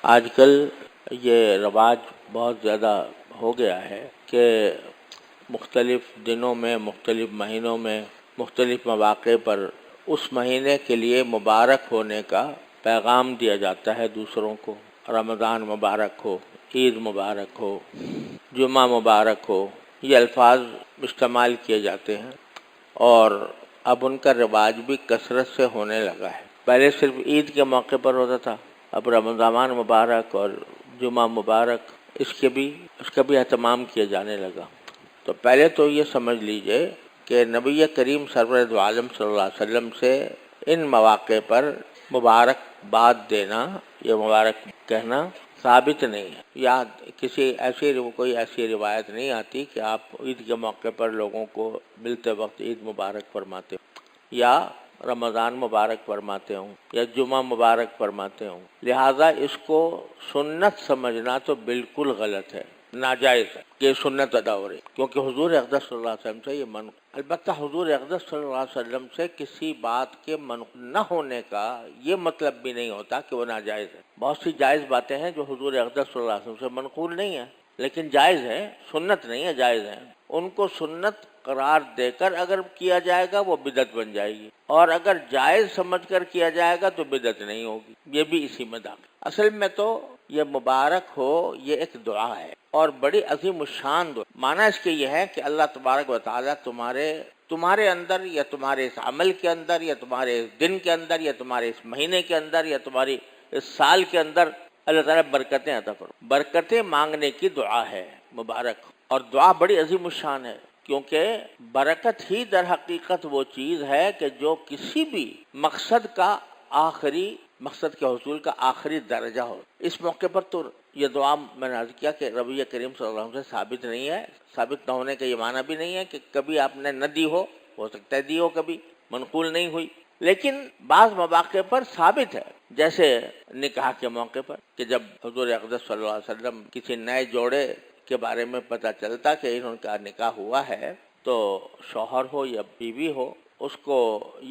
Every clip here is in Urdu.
آج کل یہ رواج بہت زیادہ ہو گیا ہے کہ مختلف دنوں میں، مختلف مہینوں میں، مختلف مواقع پر اس مہینے کے لیے مبارک ہونے کا پیغام دیا جاتا ہے دوسروں کو۔ رمضان مبارک ہو، عید مبارک ہو، جمعہ مبارک ہو، یہ الفاظ استعمال کیے جاتے ہیں، اور اب ان کا رواج بھی کثرت سے ہونے لگا ہے۔ پہلے صرف عید کے موقع پر ہوتا تھا، اب رمضان مبارک اور جمعہ مبارک اس کا بھی اہتمام کیا جانے لگا۔ تو پہلے تو یہ سمجھ لیجئے کہ نبی کریم سرور دو عالم صلی اللہ علیہ وسلم سے ان مواقع پر مبارک باد دینا یا مبارک کہنا ثابت نہیں ہے، یا کوئی ایسی روایت نہیں آتی کہ آپ عید کے موقع پر لوگوں کو ملتے وقت عید مبارک فرماتے ہوں، یا رمضان مبارک فرماتے ہوں، یا جمعہ مبارک فرماتے ہوں۔ لہذا اس کو سنت سمجھنا تو بالکل غلط ہے، ناجائز ہے کہ سنت ادا ہو رہی، کیونکہ حضور اقدس صلی اللہ علیہ وسلم سے یہ البتہ حضور اقدس صلی اللہ علیہ وسلم سے کسی بات کے نہ ہونے کا یہ مطلب بھی نہیں ہوتا کہ وہ ناجائز ہے۔ بہت سی جائز باتیں ہیں جو حضور اقدس صلی اللہ علیہ وسلم سے منقول نہیں ہیں، لیکن جائز ہیں، سنت نہیں ہے، جائز ہیں۔ ان کو سنت قرار دے کر اگر کیا جائے گا وہ بدعت بن جائے گی، اور اگر جائز سمجھ کر کیا جائے گا تو بدعت نہیں ہوگی، یہ بھی اسی میں داخل۔ اصل میں تو یہ مبارک ہو یہ ایک دعا ہے، اور بڑی عظیم الشان دعا۔ معنی اس کے یہ ہے کہ اللہ تبارک و تعالیٰ تمہارے اندر، یا تمہارے اس عمل کے اندر، یا تمہارے اس دن کے اندر، یا تمہارے اس مہینے کے اندر، یا تمہاری اس سال کے اندر اللہ تعالیٰ برکتیں عطا فرمائے۔ برکتیں مانگنے کی دعا ہے مبارک، اور دعا بڑی عظیم الشان ہے، کیونکہ برکت ہی در حقیقت وہ چیز ہے کہ جو کسی بھی مقصد کے حصول کا آخری درجہ ہو۔ اس موقع پر تو یہ دعا میں نے عرض کیا کہ نبی کریم صلی اللہ علیہ وسلم سے ثابت نہیں ہے۔ ثابت نہ ہونے کا یہ معنی بھی نہیں ہے کہ کبھی آپ نے نہ دی ہو سکتا ہے دی ہو، کبھی منقول نہیں ہوئی، لیکن بعض مواقع پر ثابت ہے، جیسے نکاح کے موقع پر کہ جب حضور اقدس صلی اللہ علیہ وسلم کسی نئے جوڑے کے بارے میں پتہ چلتا کہ ان کا نکاح ہوا ہے، تو شوہر ہو یا بیوی ہو اس کو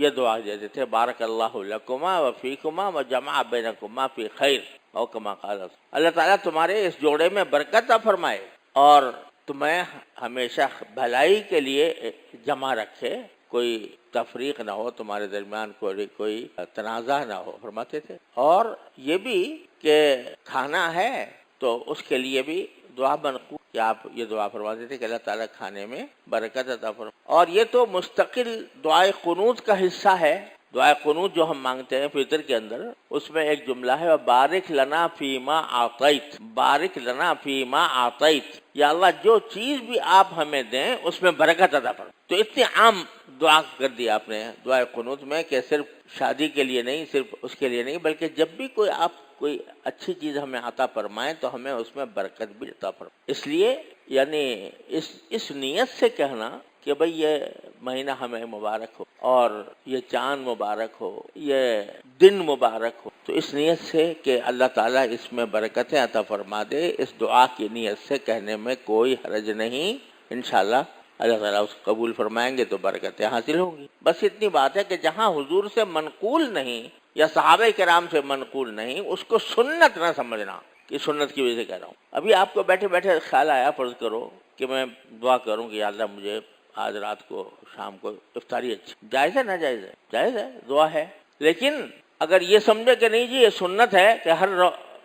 یہ دعا دیتے تھے، بارک اللہ لکما و فیکما و جمع بینکما فی خیر، او کما قال۔ اللہ تعالیٰ تمہارے اس جوڑے میں برکت عطا فرمائے اور تمہیں ہمیشہ بھلائی کے لیے جمع رکھے، کوئی تفریق نہ ہو تمہارے درمیان، کوئی تنازع نہ ہو، فرماتے تھے۔ اور یہ بھی کہ کھانا ہے تو اس کے لیے بھی دعا منقول، کہ آپ یہ دعا فرماتے تھے کہ اللہ تعالیٰ کھانے میں برکت عطا فرمائے۔ اور یہ تو مستقل دعائے قنوت کا حصہ ہے۔ دعائے قنوت جو ہم مانگتے ہیں فطر کے اندر، اس میں ایک جملہ ہے، بارک لنا فیما اعطیت، بارک لنا فیما اعطیت، یا اللہ جو چیز بھی آپ ہمیں دیں اس میں برکت عطا فرمائے۔ تو اتنی عام دعا کر دی آپ نے دعائے قنوت میں کہ صرف شادی کے لیے نہیں، صرف اس کے لیے نہیں، بلکہ جب بھی کوئی اچھی چیز ہمیں عطا فرمائیں تو ہمیں اس میں برکت بھی عطا فرمائے۔ اس لیے یعنی اس نیت سے کہنا کہ بھئی یہ مہینہ ہمیں مبارک ہو، اور یہ چاند مبارک ہو، یہ دن مبارک ہو، تو اس نیت سے کہ اللہ تعالیٰ اس میں برکتیں عطا فرما دے، اس دعا کی نیت سے کہنے میں کوئی حرج نہیں۔ انشاءاللہ اللہ تعالیٰ اس کو قبول فرمائیں گے تو برکتیں حاصل ہوں گی۔ بس اتنی بات ہے کہ جہاں حضور سے منقول نہیں یا صحابہ کرام سے منقول نہیں، اس کو سنت نہ سمجھنا، کہ سنت کی وجہ سے کہہ رہا ہوں۔ ابھی آپ کو بیٹھے بیٹھے خیال آیا، فرض کرو کہ میں دعا کروں کہ یا اللہ مجھے آج رات کو شام کو افطاری اچھی، جائز ہے؟ نہ جائز ہے؟ جائز ہے، دعا ہے۔ لیکن اگر یہ سمجھے کہ نہیں جی یہ سنت ہے کہ ہر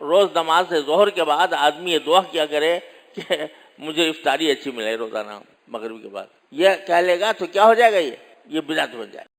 روز نماز سے ظہر کے بعد آدمی یہ دعا کیا کرے کہ مجھے افطاری اچھی ملے روزانہ مغرب کے بعد، یہ کہہ لے گا تو کیا ہو جائے گا؟ یہ بدعت بن جائے گا۔